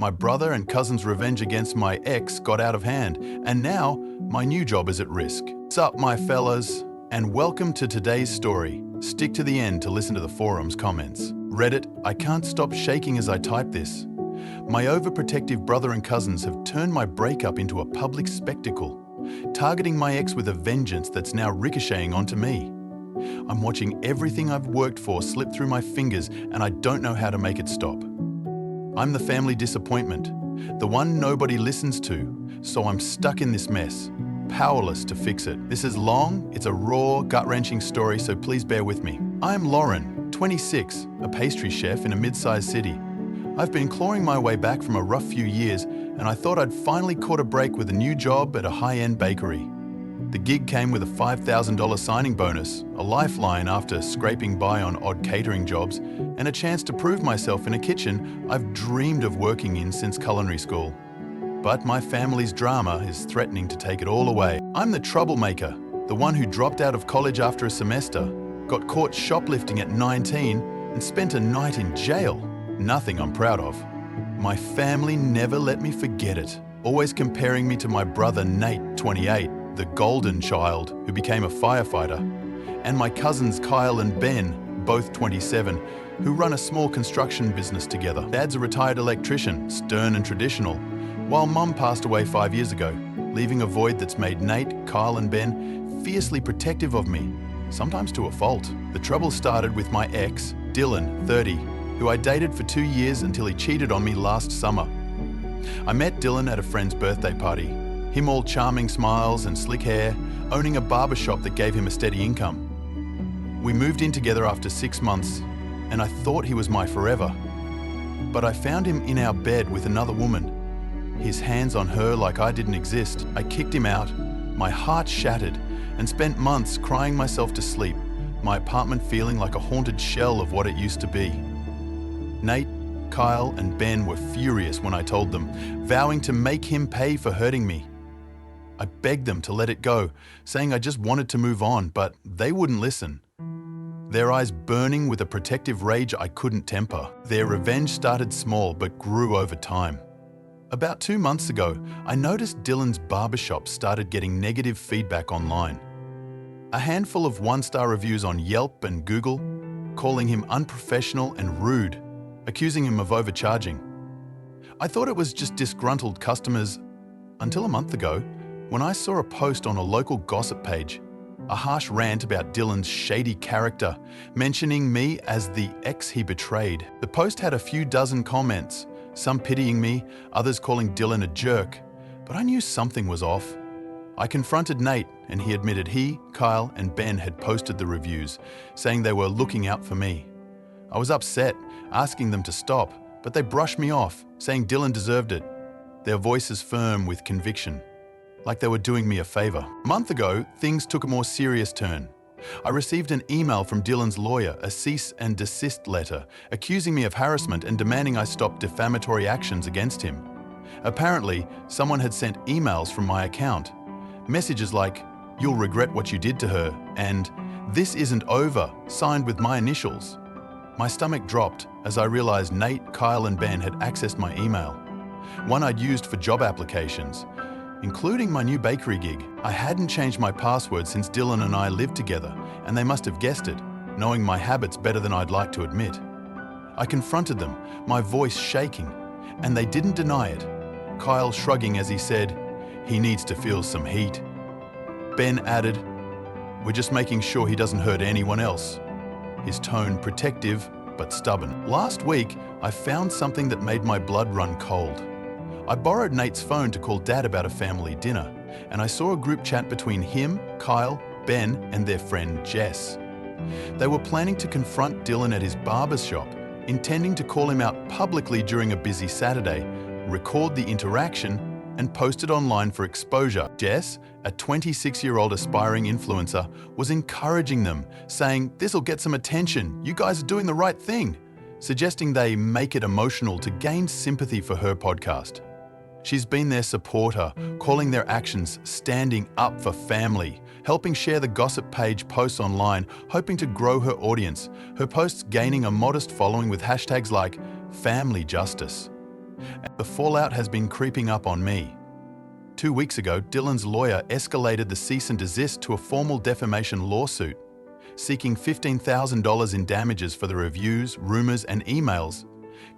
My brother and cousin's revenge against my ex got out of hand, and now my new job is at risk. What's up, my fellas? And welcome to today's story. Stick to the end to listen to the forum's comments. Reddit, I can't stop shaking as I type this. My overprotective brother and cousins have turned my breakup into a public spectacle, targeting my ex with a vengeance that's now ricocheting onto me. I'm watching everything I've worked for slip through my fingers, and I don't know how to make it stop. I'm the family disappointment, the one nobody listens to, so I'm stuck in this mess, powerless to fix it. This is long, it's a raw, gut-wrenching story, so please bear with me. I'm Lauren, 26, a pastry chef in a mid-sized city. I've been clawing my way back from a rough few years, and I thought I'd finally caught a break with a new job at a high-end bakery. The gig came with a $5,000 signing bonus, a lifeline after scraping by on odd catering jobs, and a chance to prove myself in a kitchen I've dreamed of working in since culinary school. But my family's drama is threatening to take it all away. I'm the troublemaker, the one who dropped out of college after a semester, got caught shoplifting at 19, and spent a night in jail. Nothing I'm proud of. My family never let me forget it, always comparing me to my brother Nate, 28, the golden child who became a firefighter, and my cousins Kyle and Ben, both 27, who run a small construction business together. Dad's a retired electrician, stern and traditional, while Mum passed away 5 years ago, leaving a void that's made Nate, Kyle and Ben fiercely protective of me, sometimes to a fault. The trouble started with my ex, Dylan, 30, who I dated for 2 years until he cheated on me last summer. I met Dylan at a friend's birthday party. Him all charming smiles and slick hair, owning a barbershop that gave him a steady income. We moved in together after 6 months, and I thought he was my forever. But I found him in our bed with another woman, his hands on her like I didn't exist. I kicked him out, my heart shattered, and spent months crying myself to sleep, my apartment feeling like a haunted shell of what it used to be. Nate, Kyle, and Ben were furious when I told them, vowing to make him pay for hurting me. I begged them to let it go, saying I just wanted to move on, but they wouldn't listen. Their eyes burning with a protective rage I couldn't temper. Their revenge started small but grew over time. About 2 months ago, I noticed Dylan's barbershop started getting negative feedback online. A handful of one-star reviews on Yelp and Google, calling him unprofessional and rude, accusing him of overcharging. I thought it was just disgruntled customers until a month ago, when I saw a post on a local gossip page, a harsh rant about Dylan's shady character, mentioning me as the ex he betrayed. The post had a few dozen comments, some pitying me, others calling Dylan a jerk, but I knew something was off. I confronted Nate, and he admitted he, Kyle, and Ben had posted the reviews, saying they were looking out for me. I was upset, asking them to stop, but they brushed me off, saying Dylan deserved it, their voices firm with conviction, like they were doing me a favor. A month ago, things took a more serious turn. I received an email from Dylan's lawyer, a cease and desist letter, accusing me of harassment and demanding I stop defamatory actions against him. Apparently, someone had sent emails from my account. Messages like, "You'll regret what you did to her," and "This isn't over," signed with my initials. My stomach dropped as I realized Nate, Kyle, and Ben had accessed my email, one I'd used for job applications, including my new bakery gig. I hadn't changed my password since Dylan and I lived together, and they must have guessed it, knowing my habits better than I'd like to admit. I confronted them, my voice shaking, and they didn't deny it, Kyle shrugging as he said, "He needs to feel some heat." Ben added, "We're just making sure he doesn't hurt anyone else," his tone protective but stubborn. Last week, I found something that made my blood run cold. I borrowed Nate's phone to call Dad about a family dinner, and I saw a group chat between him, Kyle, Ben, and their friend Jess. They were planning to confront Dylan at his barber's shop, intending to call him out publicly during a busy Saturday, record the interaction, and post it online for exposure. Jess, a 26-year-old aspiring influencer, was encouraging them, saying, "This'll get some attention, you guys are doing the right thing," suggesting they make it emotional to gain sympathy for her podcast. She's been their supporter, calling their actions standing up for family, helping share the gossip page posts online, hoping to grow her audience, her posts gaining a modest following with hashtags like family justice. The fallout has been creeping up on me. 2 weeks ago, Dylan's lawyer escalated the cease and desist to a formal defamation lawsuit, seeking $15,000 in damages for the reviews, rumors, and emails,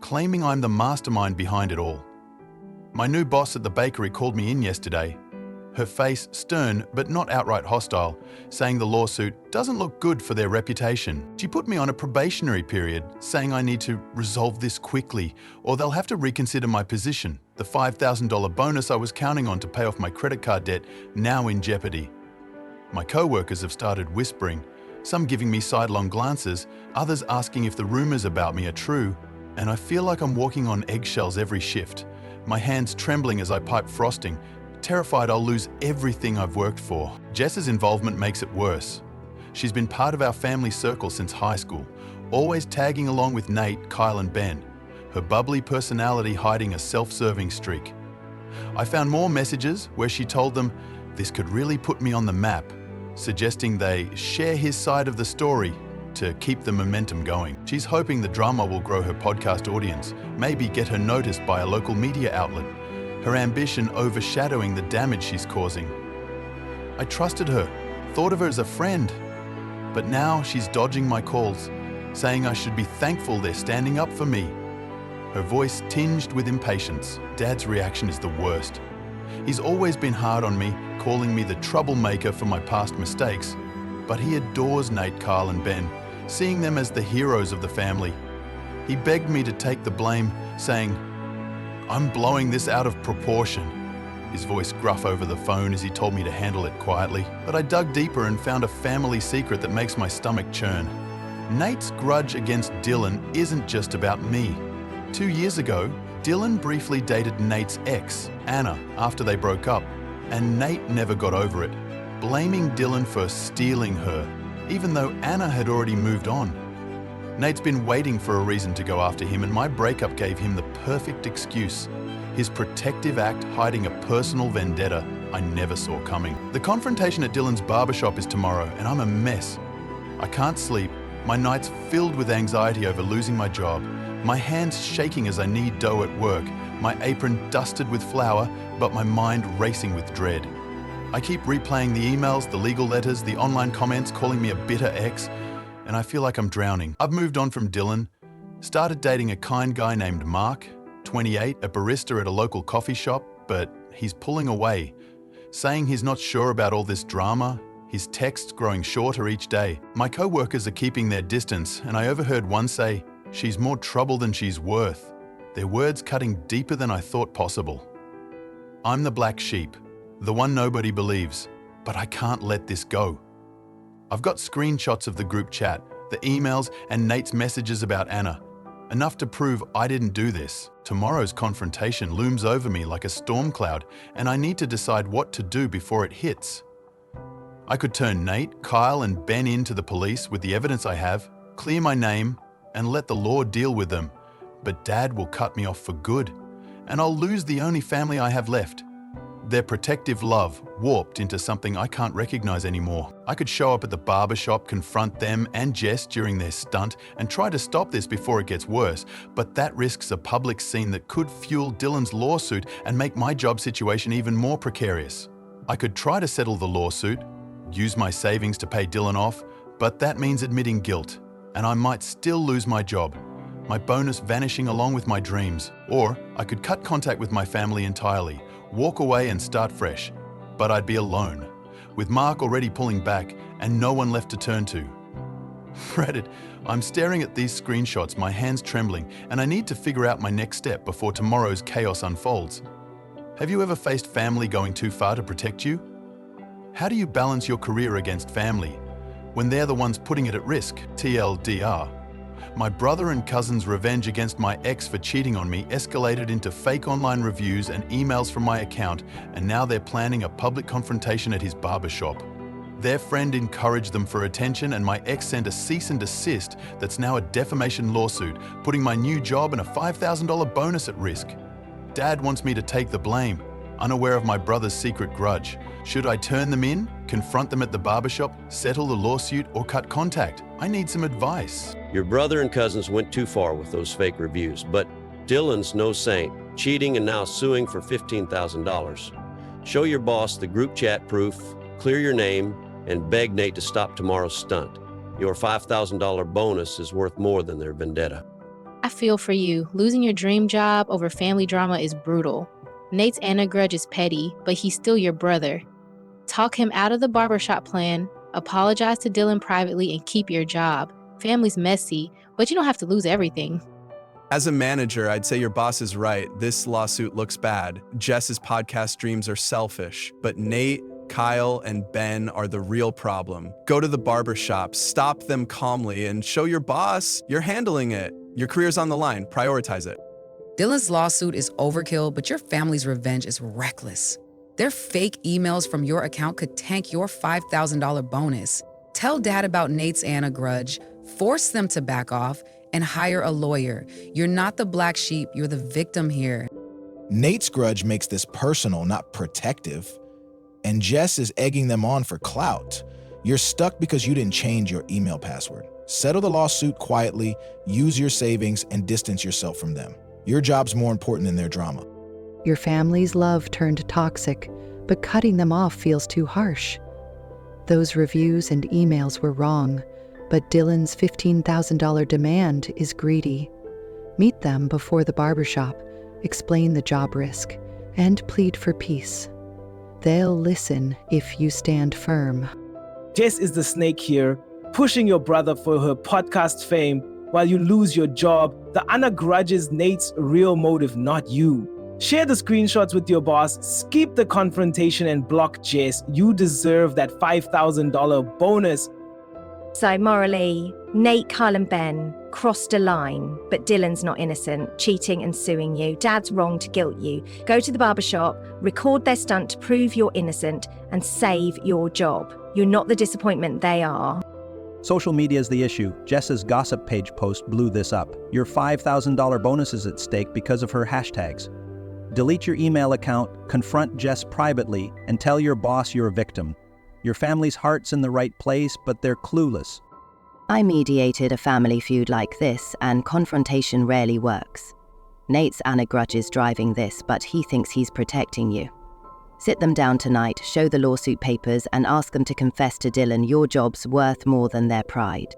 claiming I'm the mastermind behind it all. My new boss at the bakery called me in yesterday, her face stern but not outright hostile, saying the lawsuit doesn't look good for their reputation. She put me on a probationary period, saying I need to resolve this quickly or they'll have to reconsider my position. The $5,000 bonus I was counting on to pay off my credit card debt now in jeopardy. My co-workers have started whispering, some giving me sidelong glances, others asking if the rumors about me are true, and I feel like I'm walking on eggshells every shift, my hands trembling as I pipe frosting, terrified I'll lose everything I've worked for. Jess's involvement makes it worse. She's been part of our family circle since high school, always tagging along with Nate, Kyle, and Ben, her bubbly personality hiding a self-serving streak. I found more messages where she told them this could really put me on the map, suggesting they share his side of the story to keep the momentum going. She's hoping the drama will grow her podcast audience, maybe get her noticed by a local media outlet, her ambition overshadowing the damage she's causing. I trusted her, thought of her as a friend, but now she's dodging my calls, saying I should be thankful they're standing up for me. Her voice tinged with impatience. Dad's reaction is the worst. He's always been hard on me, calling me the troublemaker for my past mistakes, but he adores Nate, Kyle, and Ben, seeing them as the heroes of the family. He begged me to take the blame, saying, "I'm blowing this out of proportion." His voice gruff over the phone as he told me to handle it quietly, but I dug deeper and found a family secret that makes my stomach churn. Nate's grudge against Dylan isn't just about me. 2 years ago, Dylan briefly dated Nate's ex, Anna, after they broke up, and Nate never got over it, blaming Dylan for stealing her, even though Anna had already moved on. Nate's been waiting for a reason to go after him, and my breakup gave him the perfect excuse. His protective act hiding a personal vendetta I never saw coming. The confrontation at Dylan's barbershop is tomorrow, and I'm a mess. I can't sleep, my nights filled with anxiety over losing my job, my hands shaking as I knead dough at work, my apron dusted with flour, but my mind racing with dread. I keep replaying the emails, the legal letters, the online comments calling me a bitter ex, and I feel like I'm drowning. I've moved on from Dylan, started dating a kind guy named Mark, 28, a barista at a local coffee shop, but he's pulling away, saying he's not sure about all this drama, his texts growing shorter each day. My co-workers are keeping their distance, and I overheard one say, "She's more trouble than she's worth," their words cutting deeper than I thought possible. I'm the black sheep, the one nobody believes, but I can't let this go. I've got screenshots of the group chat, the emails, and Nate's messages about Anna, enough to prove I didn't do this. Tomorrow's confrontation looms over me like a storm cloud, and I need to decide what to do before it hits. I could turn Nate, Kyle, and Ben in to the police with the evidence I have, clear my name, and let the law deal with them, but Dad will cut me off for good, and I'll lose the only family I have left. Their protective love warped into something I can't recognize anymore. I could show up at the barbershop, confront them and Jess during their stunt, and try to stop this before it gets worse, but that risks a public scene that could fuel Dylan's lawsuit and make my job situation even more precarious. I could try to settle the lawsuit, use my savings to pay Dylan off, but that means admitting guilt, and I might still lose my job, my bonus vanishing along with my dreams. Or I could cut contact with my family entirely, walk away and start fresh, but I'd be alone, with Mark already pulling back and no one left to turn to. Reddit, I'm staring at these screenshots, my hands trembling, and I need to figure out my next step before tomorrow's chaos unfolds. Have you ever faced family going too far to protect you? How do you balance your career against family when they're the ones putting it at risk? TLDR. My brother and cousin's revenge against my ex for cheating on me escalated into fake online reviews and emails from my account, and now they're planning a public confrontation at his barbershop. Their friend encouraged them for attention, and my ex sent a cease and desist that's now a defamation lawsuit, putting my new job and a $5,000 bonus at risk. Dad wants me to take the blame, unaware of my brother's secret grudge. Should I turn them in, confront them at the barbershop, settle the lawsuit, or cut contact? I need some advice. Your brother and cousins went too far with those fake reviews, but Dylan's no saint. cheating and now suing for $15,000. Show your boss the group chat proof, clear your name, and beg Nate to stop tomorrow's stunt. Your $5,000 bonus is worth more than their vendetta. I feel for you. Losing your dream job over family drama is brutal. Nate's AITA grudge is petty, but he's still your brother. Talk him out of the barbershop plan, apologize to Dylan privately, and keep your job. Family's messy, but you don't have to lose everything. As a manager, I'd say your boss is right. This lawsuit looks bad. Jess's podcast dreams are selfish, but Nate, Kyle, and Ben are the real problem. Go to the barbershop, stop them calmly, and show your boss you're handling it. Your career's on the line. Prioritize it. Dylan's lawsuit is overkill, but your family's revenge is reckless. Their fake emails from your account could tank your $5,000 bonus. Tell Dad about Nate's AITA grudge, force them to back off, and hire a lawyer. You're not the black sheep, you're the victim here. Nate's grudge makes this personal, not protective. And Jess is egging them on for clout. You're stuck because you didn't change your email password. Settle the lawsuit quietly, use your savings, and distance yourself from them. Your job's more important than their drama. Your family's love turned toxic, but cutting them off feels too harsh. Those reviews and emails were wrong, but Dylan's $15,000 demand is greedy. Meet them before the barbershop, explain the job risk, and plead for peace. They'll listen if you stand firm. Jess is the snake here, pushing your brother for her podcast fame while you lose your job. The AITA grudge is Nate's real motive, not you. Share the screenshots with your boss, skip the confrontation, and block Jess. You deserve that $5,000 bonus. So morally, Nate, Kyle and Ben crossed a line, but Dylan's not innocent, cheating and suing you. Dad's wrong to guilt you. Go to the barbershop, record their stunt to prove you're innocent, and save your job. You're not the disappointment they are. Social media is the issue. Jess's gossip page post blew this up. Your $5,000 bonus is at stake because of her hashtags. Delete your email account, confront Jess privately, and tell your boss you're a victim. Your family's heart's in the right place, but they're clueless. I mediated a family feud like this, and confrontation rarely works. Nate's AITA grudge is driving this, but he thinks he's protecting you. Sit them down tonight, show the lawsuit papers, and ask them to confess to Dylan your job's worth more than their pride.